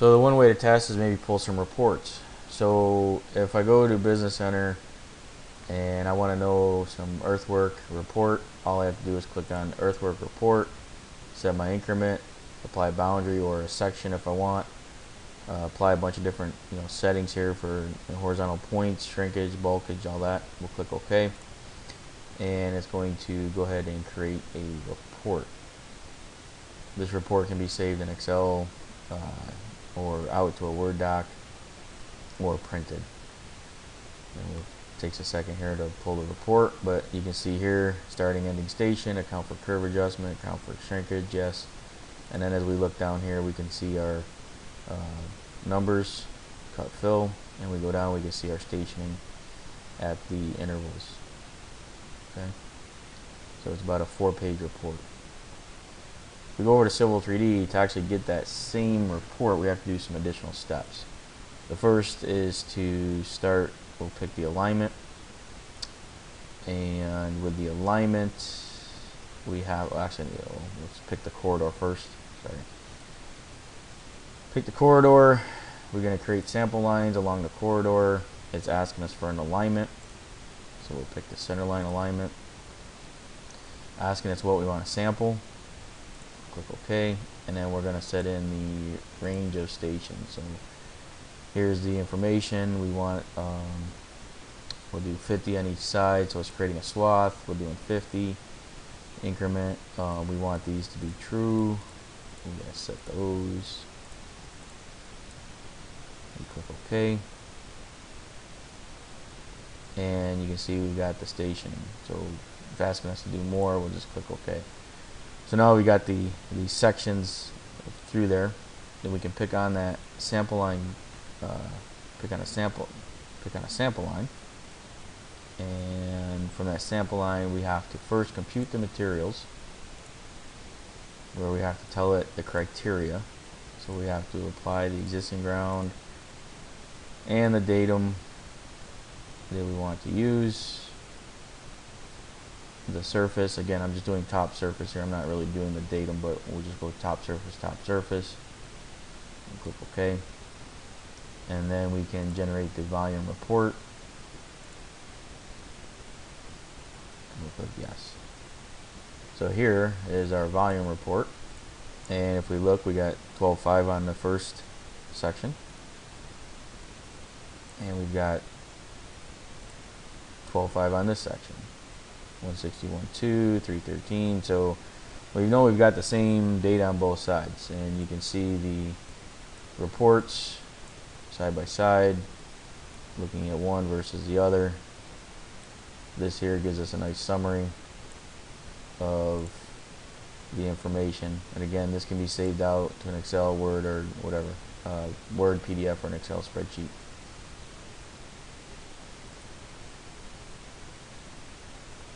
So the one way to test is maybe pull some reports. So if I go to Business Center and I want to know some earthwork report, all I have to do is click on earthwork report, set my increment, apply a boundary or a section if I want, apply a bunch of different settings here for horizontal points, shrinkage, bulkage, all that. We'll click OK, and it's going to go ahead and create a report. This report can be saved in Excel or out to a Word doc or printed. And it takes a second here to pull the report, but you can see here starting ending station, account for curve adjustment, account for shrinkage, yes. And then as we look down here, we can see our numbers, cut fill, and we go down, we can see our stationing at the intervals. Okay, so it's about a 4-page report. If we go over to Civil 3D, to actually get that same report, we have to do some additional steps. The first is to start, we'll pick the alignment, and with the alignment we have, actually let's pick the corridor first. Sorry. Pick the corridor. We're going to create sample lines along the corridor. It's asking us for an alignment, so we'll pick the center line alignment. Asking us what we want to sample. Click OK, and then we're going to set in the range of stations. So here's the information we want. We'll do 50 on each side, so it's creating a swath. We're doing 50 increment. We want these to be true. We're going to set those. We click OK, and you can see we've got the stationing. So if asking us to do more, we'll just click OK. So now we got these sections through there. Then we can pick on that sample line, pick on a sample line, and from that sample line we have to first compute the materials, where we have to tell it the criteria. So we have to apply the existing ground and the datum that we want to use. The surface, again, I'm just doing top surface here. I'm not really doing the datum, but we'll just go top surface, and click OK. And then we can generate the volume report. And we'll click yes. So here is our volume report. And if we look, we got 12.5 on the first section. And we've got 12.5 on this section. 161.2, 313. So we know we've got the same data on both sides, and you can see the reports side by side, looking at one versus the other. This here gives us a nice summary of the information, and again, this can be saved out to an Excel, Word, or whatever, Word, PDF, or an Excel spreadsheet.